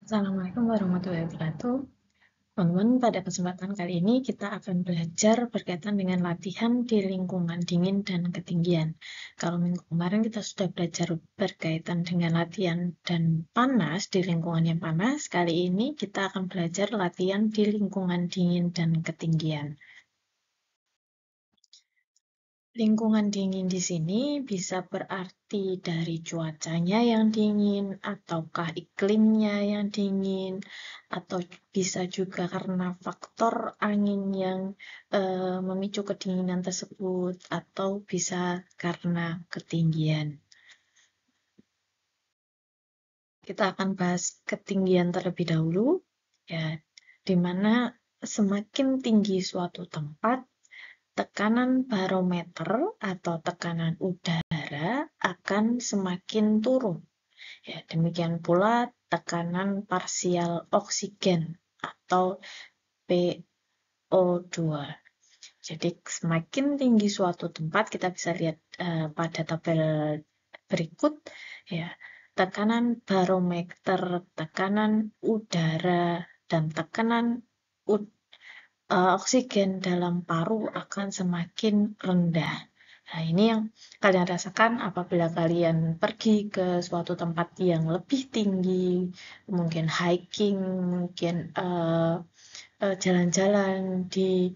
Assalamualaikum warahmatullahi wabarakatuh. Teman-teman, pada kesempatan kali ini kita akan belajar berkaitan dengan latihan di lingkungan dingin dan ketinggian. Kalau minggu kemarin kita sudah belajar berkaitan dengan latihan dan panas di lingkungan yang panas, kali ini kita akan belajar latihan di lingkungan dingin dan ketinggian. Lingkungan dingin di sini bisa berarti dari cuacanya yang dingin, ataukah iklimnya yang dingin, atau bisa juga karena faktor angin yang memicu kedinginan tersebut, atau bisa karena ketinggian. Kita akan bahas ketinggian terlebih dahulu, ya, di mana semakin tinggi suatu tempat, tekanan barometer atau tekanan udara akan semakin turun. Ya, demikian pula tekanan parsial oksigen atau PO2. Jadi semakin tinggi suatu tempat, kita bisa lihat pada tabel berikut, ya, tekanan barometer, tekanan udara, dan tekanan oksigen dalam paru akan semakin rendah. Nah, ini yang kalian rasakan apabila kalian pergi ke suatu tempat yang lebih tinggi, mungkin hiking, mungkin jalan-jalan di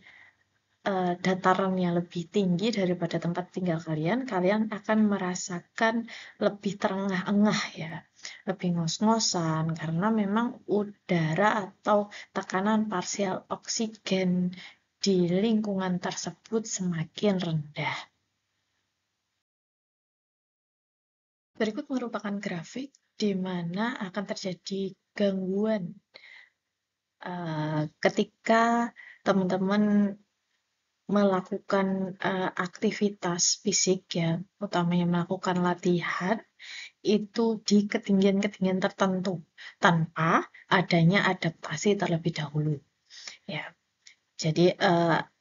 dataran yang lebih tinggi daripada tempat tinggal kalian, kalian akan merasakan lebih terengah-engah, ya, lebih ngos-ngosan, karena memang udara atau tekanan parsial oksigen di lingkungan tersebut semakin rendah. Berikut merupakan grafik di mana akan terjadi gangguan ketika teman-teman melakukan aktivitas fisik, ya, utamanya melakukan latihan itu di ketinggian-ketinggian tertentu tanpa adanya adaptasi terlebih dahulu, ya. Jadi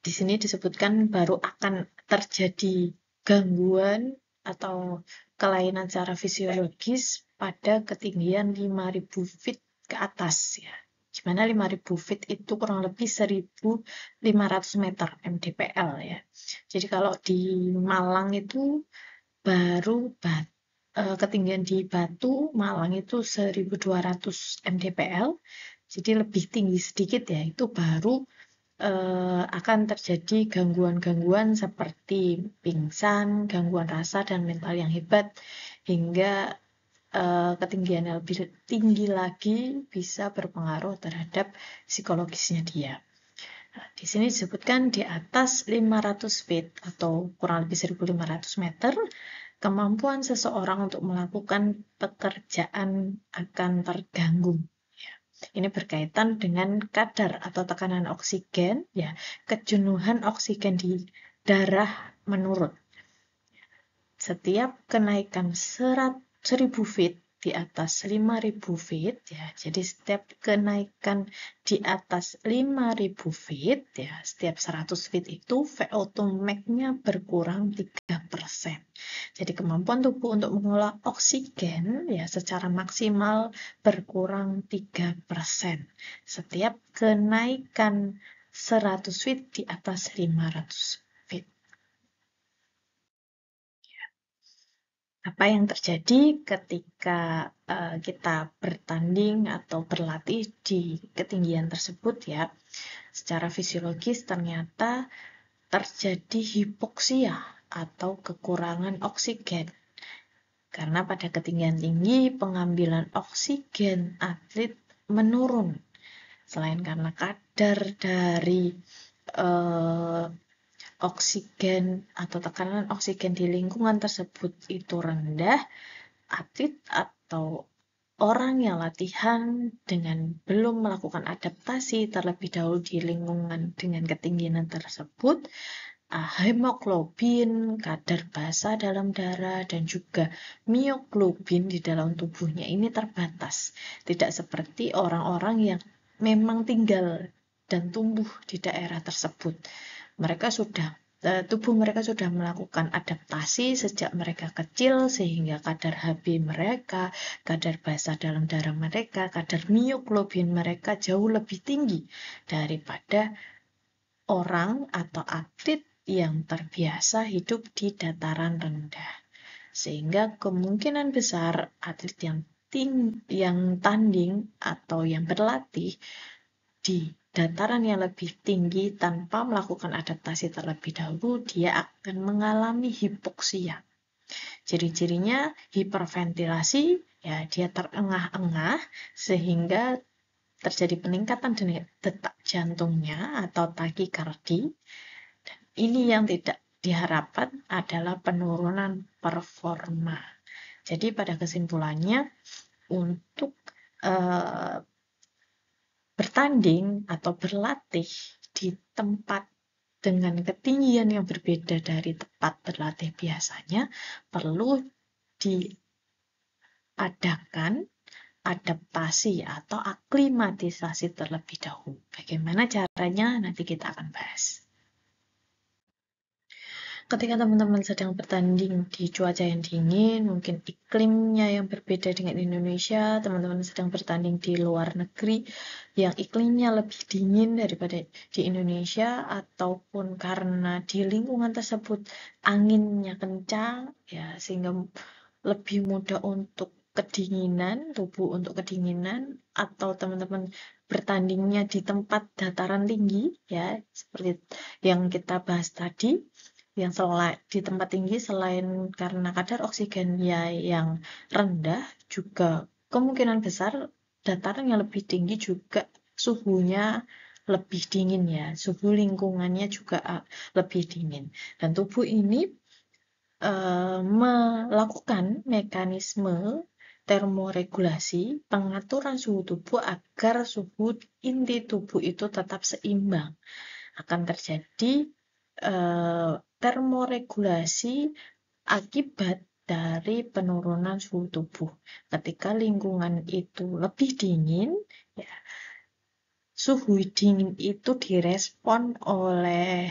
di sini disebutkan baru akan terjadi gangguan atau kelainan secara fisiologis pada ketinggian 5.000 feet ke atas, ya. Di mana 5.000 feet itu kurang lebih 1.500 meter mdpl, ya. Jadi kalau di Malang itu baru ketinggian di Batu, Malang itu 1.200 mdpl. Jadi lebih tinggi sedikit, ya, itu baru akan terjadi gangguan-gangguan seperti pingsan, gangguan rasa dan mental yang hebat, hingga ketinggian yang lebih tinggi lagi bisa berpengaruh terhadap psikologisnya dia. Nah, di sini disebutkan di atas 500 feet atau kurang lebih 1.500 meter, kemampuan seseorang untuk melakukan pekerjaan akan terganggu. Ini berkaitan dengan kadar atau tekanan oksigen, ya, kejenuhan oksigen di darah menurun. Setiap kenaikan 1.000 feet di atas 5.000 feet, ya, jadi setiap kenaikan di atas 5.000 feet, ya, setiap 100 feet itu VO2 max-nya berkurang 3%. Jadi kemampuan tubuh untuk mengolah oksigen, ya, secara maksimal berkurang 3% setiap kenaikan 100 feet di atas 500 feet. Apa yang terjadi ketika kita bertanding atau berlatih di ketinggian tersebut, ya? Secara fisiologis ternyata terjadi hipoksia atau kekurangan oksigen. Karena pada ketinggian tinggi pengambilan oksigen atlet menurun. Selain karena kadar dari oksigen atau tekanan oksigen di lingkungan tersebut itu rendah, atlet atau orang yang latihan dengan belum melakukan adaptasi terlebih dahulu di lingkungan dengan ketinggian tersebut, hemoglobin, kadar basa dalam darah, dan juga mioglobin di dalam tubuhnya ini terbatas. Tidak seperti orang-orang yang memang tinggal dan tumbuh di daerah tersebut. Mereka sudah tubuh mereka sudah melakukan adaptasi sejak mereka kecil sehingga kadar HB mereka, kadar basa dalam darah mereka, kadar mioglobin mereka jauh lebih tinggi daripada orang atau atlet yang terbiasa hidup di dataran rendah. Sehingga kemungkinan besar atlet yang tanding atau yang berlatih di dataran yang lebih tinggi tanpa melakukan adaptasi terlebih dahulu, dia akan mengalami hipoksia. Ciri-cirinya hiperventilasi, ya dia terengah-engah sehingga terjadi peningkatan detak jantungnya atau takikardi. Dan ini yang tidak diharapkan adalah penurunan performa. Jadi pada kesimpulannya untuk bertanding atau berlatih di tempat dengan ketinggian yang berbeda dari tempat berlatih biasanya perlu diadakan adaptasi atau aklimatisasi terlebih dahulu. Bagaimana caranya? Nanti kita akan bahas. Ketika teman-teman sedang bertanding di cuaca yang dingin, mungkin iklimnya yang berbeda dengan Indonesia, teman-teman sedang bertanding di luar negeri yang iklimnya lebih dingin daripada di Indonesia, ataupun karena di lingkungan tersebut anginnya kencang, ya sehingga lebih mudah untuk kedinginan, tubuh untuk kedinginan, atau teman-teman bertandingnya di tempat dataran tinggi, ya seperti yang kita bahas tadi, yang di tempat tinggi selain karena kadar oksigennya yang rendah, juga kemungkinan besar dataran yang lebih tinggi juga suhunya lebih dingin, ya suhu lingkungannya juga lebih dingin, dan tubuh ini melakukan mekanisme termoregulasi pengaturan suhu tubuh agar suhu inti tubuh itu tetap seimbang. Akan terjadi termoregulasi akibat dari penurunan suhu tubuh. Ketika lingkungan itu lebih dingin, ya, suhu dingin itu direspon oleh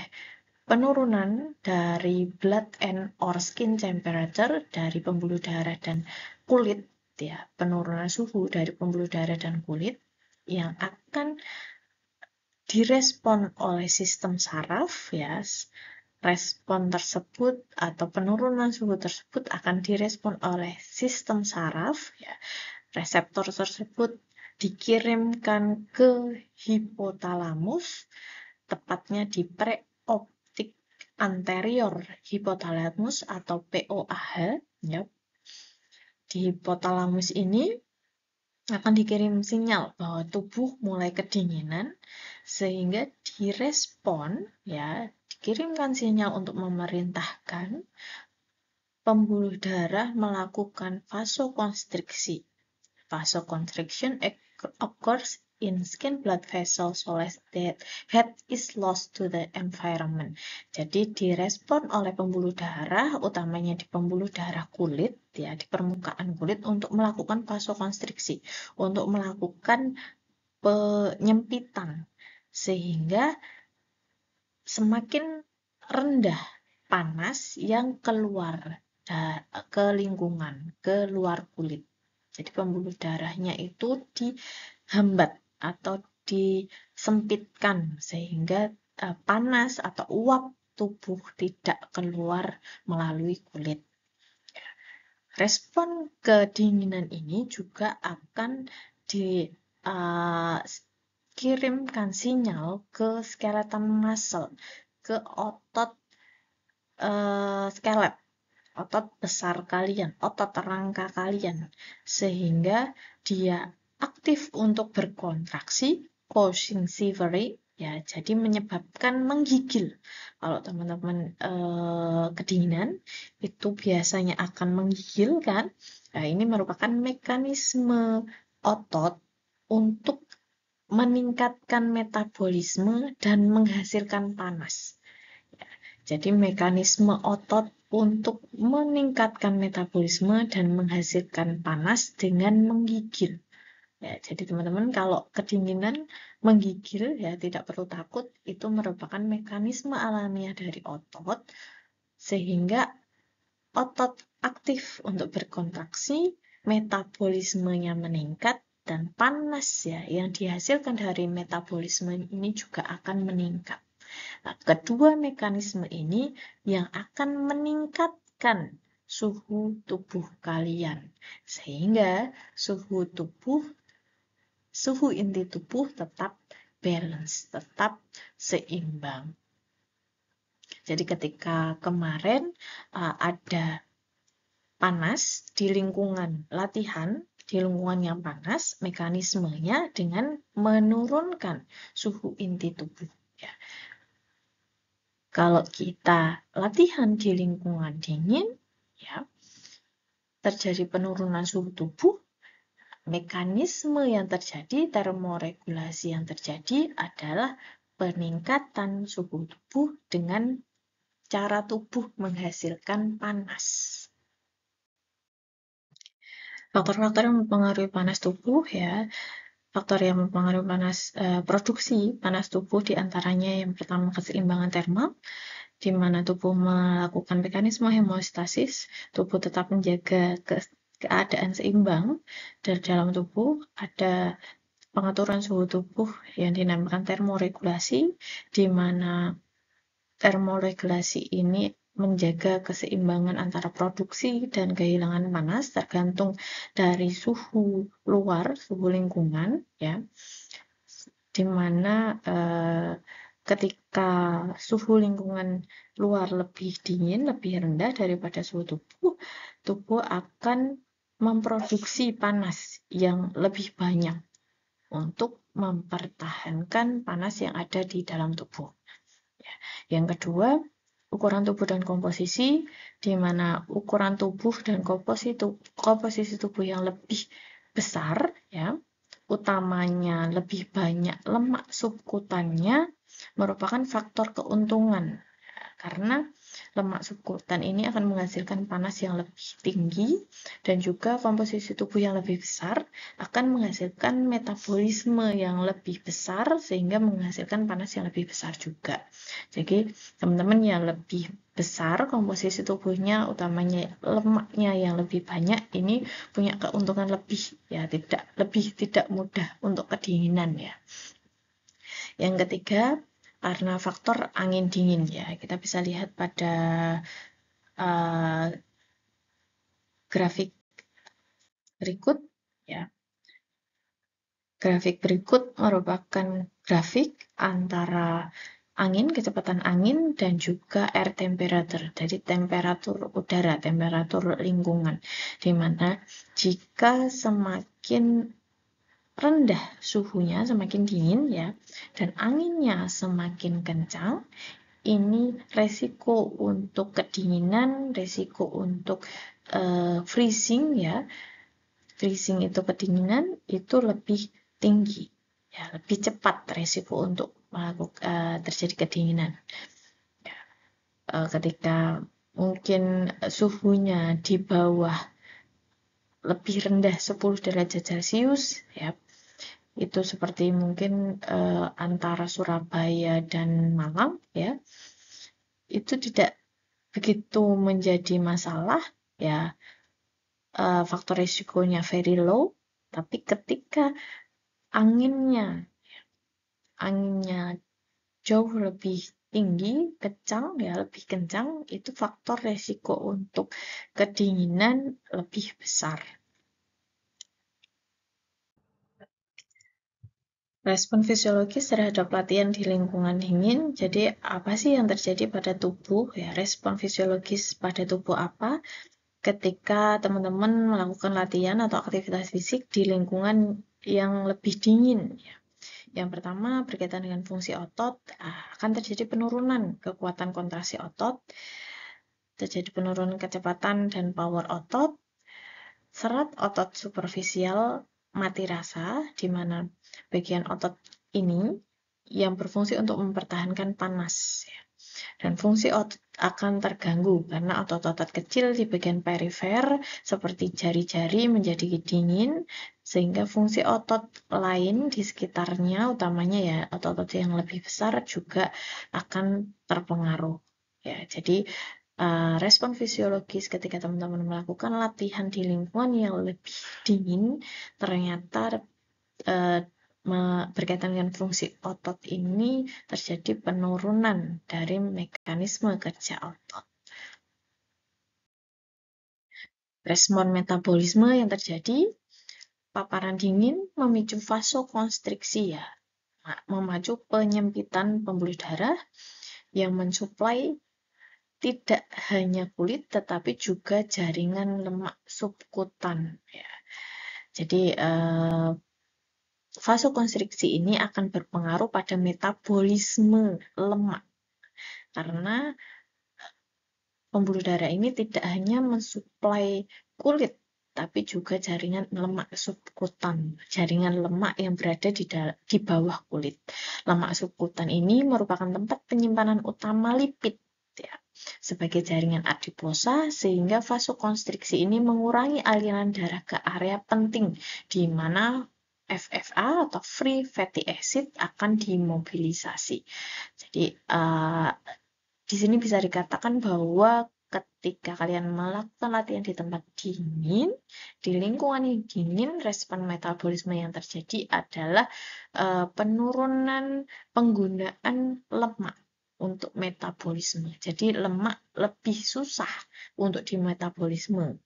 penurunan dari blood and or skin temperature dari pembuluh darah dan kulit, ya, penurunan suhu dari pembuluh darah dan kulit yang akan direspon oleh sistem saraf, ya. Respon tersebut atau penurunan suhu tersebut akan direspon oleh sistem saraf, ya. Reseptor tersebut dikirimkan ke hipotalamus, tepatnya di preoptik anterior hipotalamus atau POAH, ya. Di hipotalamus ini akan dikirim sinyal bahwa tubuh mulai kedinginan, sehingga direspon, ya, dikirimkan sinyal untuk memerintahkan pembuluh darah melakukan vasokonstriksi. Vasoconstriction occurs in skin blood vessels so that heat is lost to the environment. Jadi direspon oleh pembuluh darah, utamanya di pembuluh darah kulit, ya, di permukaan kulit, untuk melakukan vasokonstriksi, untuk melakukan penyempitan, sehingga semakin rendah panas yang keluar ke lingkungan, ke luar kulit. Jadi pembuluh darahnya itu dihambat atau disempitkan sehingga panas atau uap tubuh tidak keluar melalui kulit. Respon kedinginan ini juga akan dikirimkan sinyal ke skeleton muscle, ke otot skelet, otot besar kalian, otot rangka kalian, sehingga dia aktif untuk berkontraksi, causing shivering, ya, jadi menyebabkan menggigil. Kalau teman-teman kedinginan itu biasanya akan menggigil, kan? Nah, ini merupakan mekanisme otot untuk meningkatkan metabolisme dan menghasilkan panas. Jadi mekanisme otot untuk meningkatkan metabolisme dan menghasilkan panas dengan menggigil. Ya, jadi teman-teman kalau kedinginan menggigil ya tidak perlu takut, itu merupakan mekanisme alamiah dari otot sehingga otot aktif untuk berkontraksi, metabolismenya meningkat, dan panas ya yang dihasilkan dari metabolisme ini juga akan meningkat. Nah, kedua mekanisme ini yang akan meningkatkan suhu tubuh kalian, sehingga suhu inti tubuh tetap balance, tetap seimbang. Jadi ketika kemarin ada panas di lingkungan latihan, di lingkungan yang panas, mekanismenya dengan menurunkan suhu inti tubuh. Ya. Kalau kita latihan di lingkungan dingin, ya, terjadi penurunan suhu tubuh, mekanisme yang terjadi, termoregulasi yang terjadi adalah peningkatan suhu tubuh dengan cara tubuh menghasilkan panas. Faktor-faktor yang mempengaruhi panas tubuh ya, faktor yang mempengaruhi produksi panas tubuh diantaranya yang pertama keseimbangan termal, di mana tubuh melakukan mekanisme hemostasis, tubuh tetap menjaga keadaan seimbang dari dalam tubuh, ada pengaturan suhu tubuh yang dinamakan termoregulasi, di mana termoregulasi ini menjaga keseimbangan antara produksi dan kehilangan panas tergantung dari suhu luar, suhu lingkungan, ya, di mana ketika suhu lingkungan luar lebih dingin, lebih rendah daripada suhu tubuh, tubuh akan memproduksi panas yang lebih banyak untuk mempertahankan panas yang ada di dalam tubuh. Yang kedua, ukuran tubuh dan komposisi, di mana ukuran tubuh dan komposisi tubuh yang lebih besar, ya, utamanya lebih banyak lemak subkutannya, merupakan faktor keuntungan. Karena lemak subkutan ini akan menghasilkan panas yang lebih tinggi dan juga komposisi tubuh yang lebih besar akan menghasilkan metabolisme yang lebih besar sehingga menghasilkan panas yang lebih besar juga. Jadi teman-teman yang lebih besar komposisi tubuhnya, utamanya lemaknya yang lebih banyak, ini punya keuntungan lebih ya, tidak mudah untuk kedinginan ya. Yang ketiga, karena faktor angin dingin ya, kita bisa lihat pada grafik berikut ya. Grafik berikut merupakan grafik antara angin, kecepatan angin, dan juga air temperature, jadi temperatur udara, temperatur lingkungan, di mana jika semakin rendah suhunya, semakin dingin ya, dan anginnya semakin kencang, ini resiko untuk kedinginan, resiko untuk freezing ya, freezing itu kedinginan itu lebih tinggi ya, lebih cepat resiko untuk terjadi kedinginan ya. Ketika mungkin suhunya di bawah lebih rendah 10 derajat Celcius ya, itu seperti mungkin antara Surabaya dan Malang ya, itu tidak begitu menjadi masalah ya, faktor risikonya very low. Tapi ketika anginnya jauh lebih tinggi, kencang ya, lebih kencang, itu faktor resiko untuk kedinginan lebih besar. Respon fisiologis terhadap latihan di lingkungan dingin. Jadi apa sih yang terjadi pada tubuh ya? Respon fisiologis pada tubuh apa ketika teman-teman melakukan latihan atau aktivitas fisik di lingkungan yang lebih dingin ya? Yang pertama berkaitan dengan fungsi otot, akan terjadi penurunan kekuatan kontraksi otot, terjadi penurunan kecepatan dan power otot, serat otot superficial mati rasa, di mana bagian otot ini yang berfungsi untuk mempertahankan panas. Dan fungsi otot akan terganggu karena otot-otot kecil di bagian perifer seperti jari-jari menjadi dingin sehingga fungsi otot lain di sekitarnya, utamanya ya otot-otot yang lebih besar juga akan terpengaruh. Ya, jadi respon fisiologis ketika teman-teman melakukan latihan di lingkungan yang lebih dingin ternyata berkaitan dengan fungsi otot ini terjadi penurunan dari mekanisme kerja otot. Respon metabolisme yang terjadi, paparan dingin memicu vasokonstriksi ya, memacu penyempitan pembuluh darah yang mensuplai tidak hanya kulit tetapi juga jaringan lemak subkutan ya. Jadi vasokonstriksi ini akan berpengaruh pada metabolisme lemak karena pembuluh darah ini tidak hanya mensuplai kulit tapi juga jaringan lemak subkutan, jaringan lemak yang berada di bawah kulit. Lemak subkutan ini merupakan tempat penyimpanan utama lipid ya, sebagai jaringan adiposa, sehingga vasokonstriksi ini mengurangi aliran darah ke area penting di mana FFA atau free fatty acid akan dimobilisasi. Jadi di sini bisa dikatakan bahwa ketika kalian melakukan latihan di tempat dingin, di lingkungan yang dingin, respon metabolisme yang terjadi adalah penurunan penggunaan lemak untuk metabolisme. Jadi lemak lebih susah untuk dimetabolisme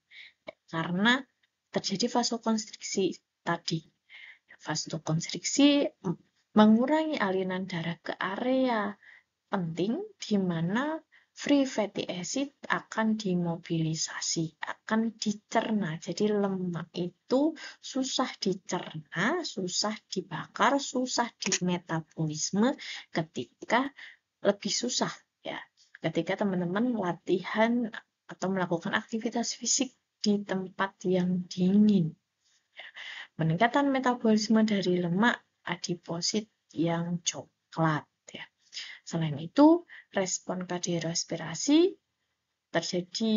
karena terjadi vasokonstriksi tadi. Vasokonstriksi mengurangi aliran darah ke area penting di mana free fatty acid akan dimobilisasi, akan dicerna. Jadi lemak itu susah dicerna, susah dibakar, susah dimetabolisme ketika lebih susah ya. Ketika teman-teman latihan atau melakukan aktivitas fisik di tempat yang dingin. Peningkatan metabolisme dari lemak adiposit yang coklat ya. Selain itu, respon kardiorespirasi terjadi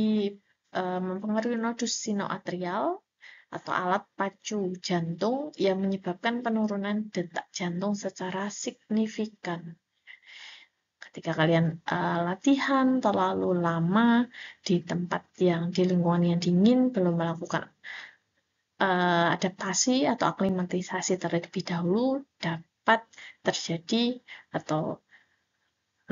mempengaruhi nodus sinoatrial atau alat pacu jantung yang menyebabkan penurunan detak jantung secara signifikan. Ketika kalian latihan terlalu lama di tempat yang di lingkungan yang dingin, belum melakukan adaptasi atau aklimatisasi terlebih dahulu, dapat terjadi atau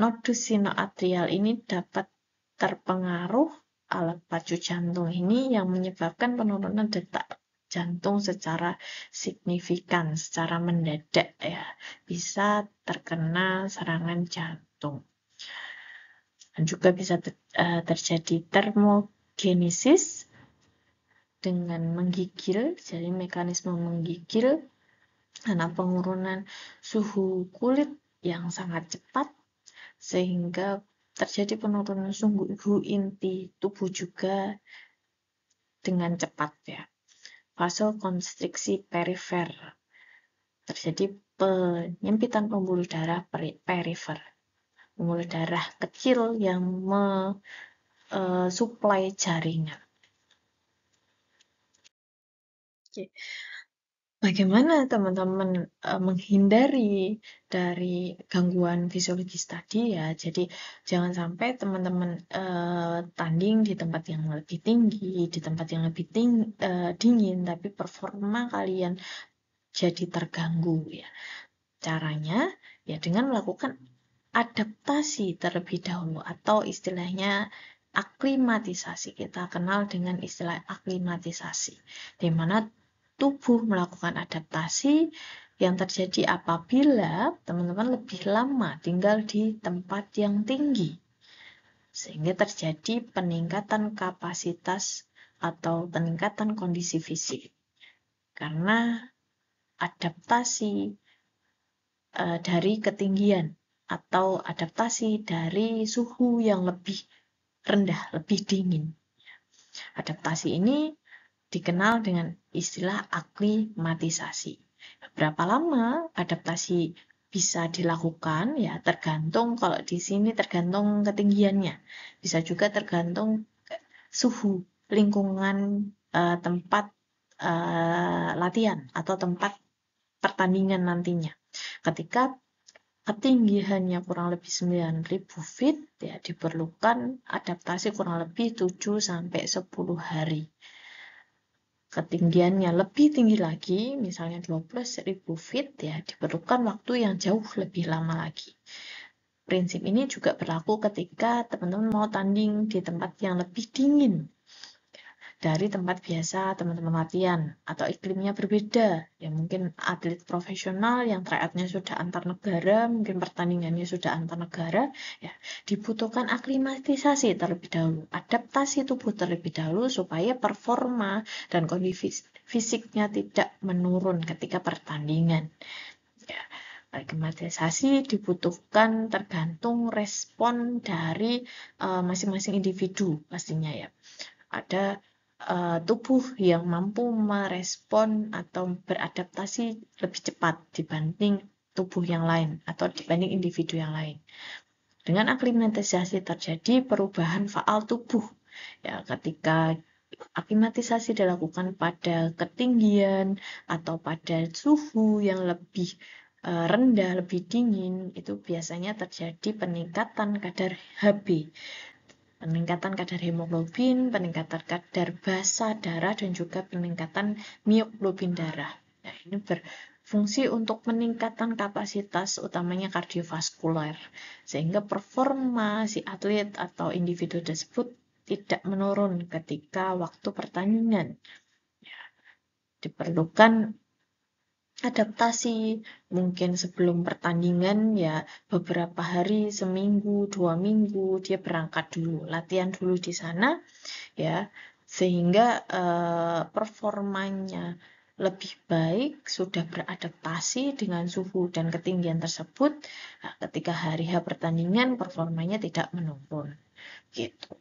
nodus sinoatrial ini dapat terpengaruh alat pacu jantung ini yang menyebabkan penurunan detak jantung secara signifikan, secara mendadak ya, bisa terkena serangan jantung. Dan juga bisa terjadi termogenesis dengan menggigil, jadi mekanisme menggigil karena penurunan suhu kulit yang sangat cepat sehingga terjadi penurunan suhu inti tubuh juga dengan cepat ya. Vasokonstriksi perifer, terjadi penyempitan pembuluh darah perifer, pembuluh darah kecil yang mensuplai jaringan. Oke. Bagaimana teman-teman menghindari dari gangguan fisiologis tadi ya. Jadi jangan sampai teman-teman tanding di tempat yang lebih tinggi, di tempat yang lebih dingin, tapi performa kalian jadi terganggu ya. Caranya ya dengan melakukan adaptasi terlebih dahulu atau istilahnya aklimatisasi. Kita kenal dengan istilah aklimatisasi, di mana tubuh melakukan adaptasi yang terjadi apabila teman-teman lebih lama tinggal di tempat yang tinggi, sehingga terjadi peningkatan kapasitas atau peningkatan kondisi fisik karena adaptasi dari ketinggian atau adaptasi dari suhu yang lebih rendah, lebih dingin. Adaptasi ini dikenal dengan istilah aklimatisasi. Berapa lama adaptasi bisa dilakukan ya tergantung, kalau di sini tergantung ketinggiannya. Bisa juga tergantung suhu lingkungan tempat latihan atau tempat pertandingan nantinya. Ketika ketinggiannya kurang lebih 9.000 feet, ya diperlukan adaptasi kurang lebih 7-10 hari. Ketinggiannya lebih tinggi lagi, misalnya 12.000 feet, ya diperlukan waktu yang jauh lebih lama lagi. Prinsip ini juga berlaku ketika teman-teman mau tanding di tempat yang lebih dingin dari tempat biasa teman-teman latihan, atau iklimnya berbeda. Ya mungkin atlet profesional yang tryoutnya sudah antar negara, mungkin pertandingannya sudah antar negara, ya dibutuhkan aklimatisasi terlebih dahulu, adaptasi tubuh terlebih dahulu supaya performa dan kondisi fisiknya tidak menurun ketika pertandingan. Ya, aklimatisasi dibutuhkan tergantung respon dari masing-masing individu pastinya ya. Ada tubuh yang mampu merespon atau beradaptasi lebih cepat dibanding tubuh yang lain atau dibanding individu yang lain. Dengan aklimatisasi terjadi perubahan faal tubuh. Ya, ketika aklimatisasi dilakukan pada ketinggian atau pada suhu yang lebih rendah, lebih dingin, itu biasanya terjadi peningkatan kadar Hb, peningkatan kadar hemoglobin, peningkatan kadar basa darah, dan juga peningkatan mioglobin darah. Nah, ini berfungsi untuk meningkatkan kapasitas utamanya kardiovaskuler, sehingga performa si atlet atau individu tersebut tidak menurun ketika waktu pertandingan. Ya, diperlukan adaptasi mungkin sebelum pertandingan ya beberapa hari, seminggu, 2 minggu dia berangkat dulu, latihan dulu di sana ya, sehingga performanya lebih baik, sudah beradaptasi dengan suhu dan ketinggian tersebut. Nah, ketika hari H pertandingan performanya tidak menurun gitu.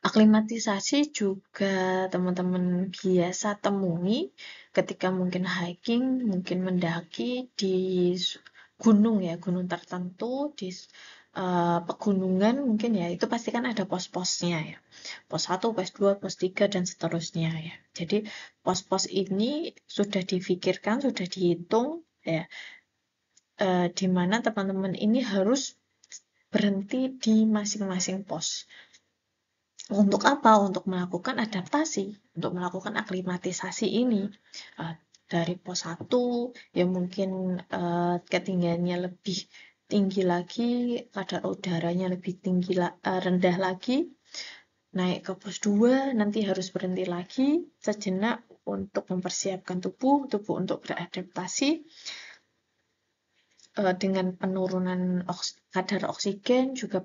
Aklimatisasi juga teman-teman biasa temui ketika mungkin hiking, mungkin mendaki di gunung ya, gunung tertentu, di pegunungan mungkin ya, itu pasti kan ada pos-posnya ya. Pos 1, pos 2, pos 3, dan seterusnya ya. Jadi pos-pos ini sudah difikirkan, sudah dihitung ya, di mana teman-teman ini harus berhenti di masing-masing pos. Untuk apa? Untuk melakukan adaptasi, untuk melakukan aklimatisasi ini. Dari pos 1, ya mungkin ketinggiannya lebih tinggi lagi, kadar udaranya lebih tinggi, rendah lagi. Naik ke pos 2, nanti harus berhenti lagi sejenak untuk mempersiapkan tubuh untuk beradaptasi dengan penurunan kadar oksigen, juga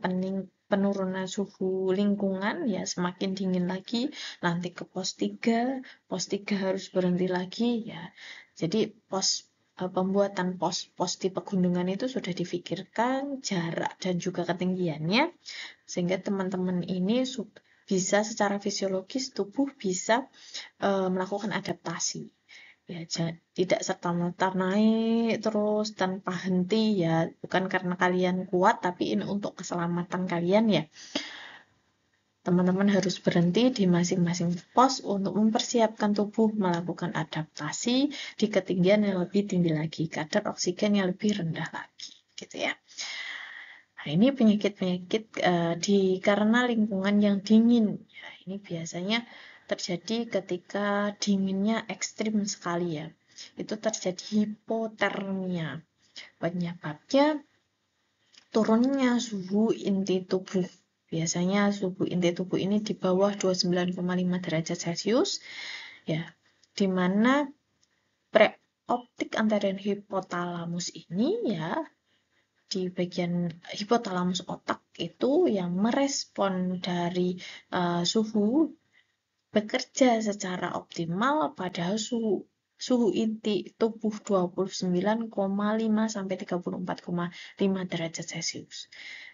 penurunan suhu lingkungan ya, semakin dingin lagi. Nanti ke pos 3 harus berhenti lagi ya. Jadi pembuatan pos di pegunungan itu sudah difikirkan jarak dan juga ketinggiannya, sehingga teman-teman ini bisa secara fisiologis tubuh bisa melakukan adaptasi. Ya, tidak serta-merta naik terus tanpa henti ya, bukan karena kalian kuat, tapi ini untuk keselamatan kalian ya. Teman-teman harus berhenti di masing-masing pos untuk mempersiapkan tubuh melakukan adaptasi di ketinggian yang lebih tinggi lagi, kadar oksigen yang lebih rendah lagi, gitu ya. Nah, ini penyakit-penyakit karena lingkungan yang dingin. Ya, ini biasanya terjadi ketika dinginnya ekstrim sekali ya. Itu terjadi hipotermia. Penyebabnya turunnya suhu inti tubuh. Biasanya suhu inti tubuh ini di bawah 29,5 derajat Celcius ya, di mana preoptik anterior hipotalamus ini ya, di bagian hipotalamus otak itu yang merespon dari suhu, bekerja secara optimal pada suhu inti tubuh 29,5 sampai 34,5 derajat Celcius.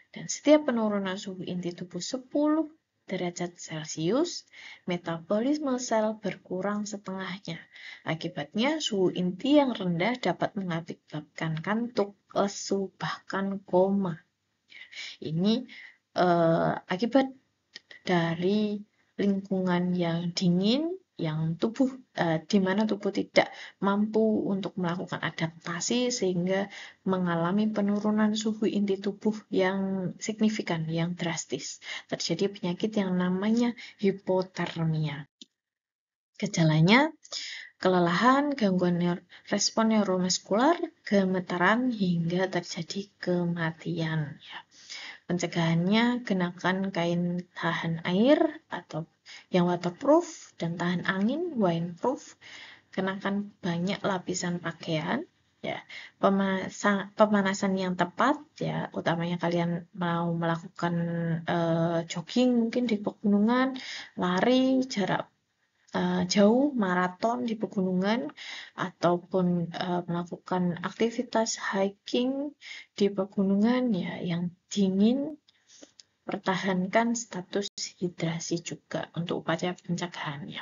Dan setiap penurunan suhu inti tubuh 10 derajat Celcius, metabolisme sel berkurang setengahnya. Akibatnya, suhu inti yang rendah dapat mengakibatkan kantuk, lesu, bahkan koma. Ini akibat dari lingkungan yang dingin, yang di mana tubuh tidak mampu untuk melakukan adaptasi sehingga mengalami penurunan suhu inti tubuh yang signifikan, yang drastis. Terjadi penyakit yang namanya hipotermia. Gejalanya kelelahan, gangguan respon neuromuskular, gemetaran, hingga terjadi kematian. Ya. Pencegahannya, kenakan kain tahan air atau yang waterproof dan tahan angin, windproof. Kenakan banyak lapisan pakaian, ya. Pemanasan yang tepat, ya, utamanya kalian mau melakukan jogging mungkin di pegunungan, lari jarak jauh, maraton di pegunungan, ataupun melakukan aktivitas hiking di pegunungan, ya, yang dingin. Pertahankan status hidrasi juga untuk upaya pencegahannya.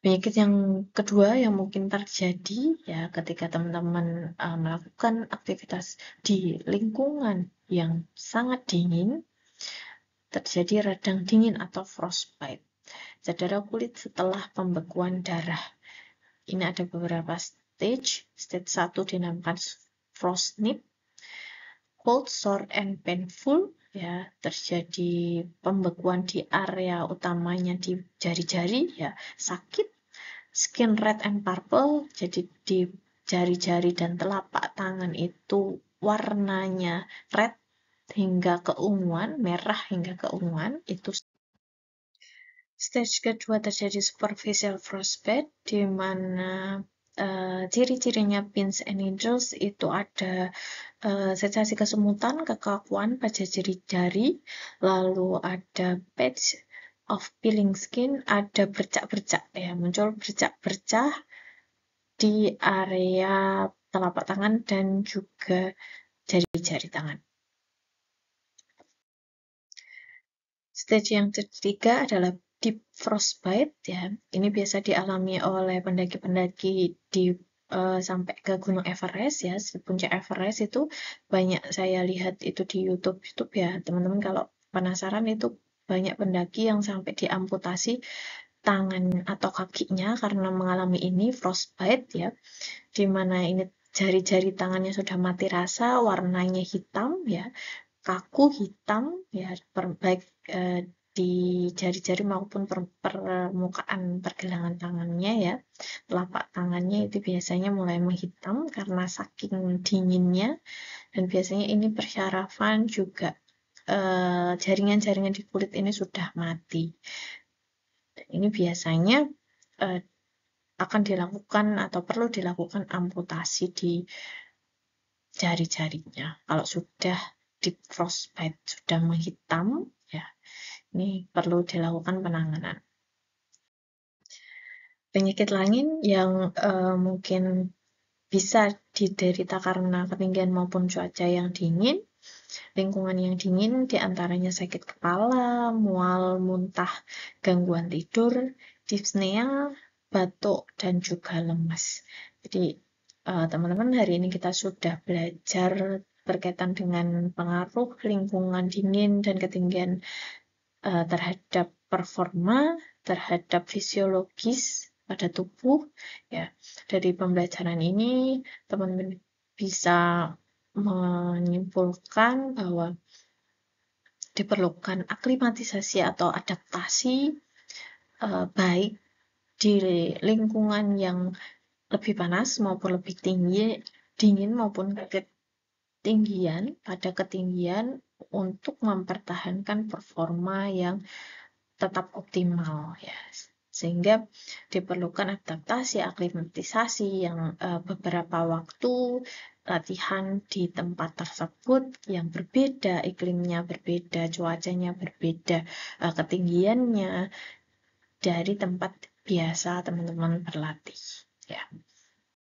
Penyakit yang kedua yang mungkin terjadi ya ketika teman-teman melakukan aktivitas di lingkungan yang sangat dingin, terjadi radang dingin atau frostbite. Cedera kulit setelah pembekuan darah. Ini ada beberapa stage. Stage 1 dinamakan frostnip, cold, sore, and painful, ya, terjadi pembekuan di area utamanya di jari-jari, ya, sakit. Skin red and purple, jadi di jari-jari dan telapak tangan itu warnanya red hingga keunguan, merah hingga keunguan. Itu stage kedua terjadi superficial frostbite, di mana ciri-cirinya pins and needles itu ada sensasi kesemutan, kekakuan pada jari-jari, lalu ada patch of peeling skin, ada bercak-bercak, ya, muncul bercak-bercak di area telapak tangan dan juga jari-jari tangan. Stage yang ketiga adalah deep frostbite, ya. Ini biasa dialami oleh pendaki-pendaki sampai ke Gunung Everest, ya. Puncak Everest itu banyak saya lihat itu di YouTube ya. Teman-teman kalau penasaran itu banyak pendaki yang sampai diamputasi tangan atau kakinya karena mengalami ini frostbite, ya. Di mana ini jari-jari tangannya sudah mati rasa, warnanya hitam, ya. Kaku hitam, ya, baik di jari-jari maupun permukaan pergelangan tangannya, ya. Telapak tangannya itu biasanya mulai menghitam karena saking dinginnya, dan biasanya ini persyarafan juga jaringan-jaringan di kulit ini sudah mati. Ini biasanya akan dilakukan atau perlu dilakukan amputasi di jari-jarinya. Kalau sudah deep frostbite, sudah menghitam, ya, ini perlu dilakukan penanganan. Penyakit lain yang mungkin bisa diderita karena ketinggian maupun cuaca yang dingin, lingkungan yang dingin, diantaranya sakit kepala, mual, muntah, gangguan tidur, dyspnea, batuk, dan juga lemas. Jadi teman-teman, hari ini kita sudah belajar berkaitan dengan pengaruh lingkungan dingin dan ketinggian terhadap performa, terhadap fisiologis pada tubuh, ya. Dari pembelajaran ini teman-teman bisa menyimpulkan bahwa diperlukan aklimatisasi atau adaptasi baik di lingkungan yang lebih panas maupun lebih dingin maupun ketinggian, pada ketinggian untuk mempertahankan performa yang tetap optimal, ya. Sehingga diperlukan adaptasi, aklimatisasi yang beberapa waktu latihan di tempat tersebut yang berbeda, iklimnya berbeda, cuacanya berbeda, ketinggiannya dari tempat biasa teman-teman berlatih, ya.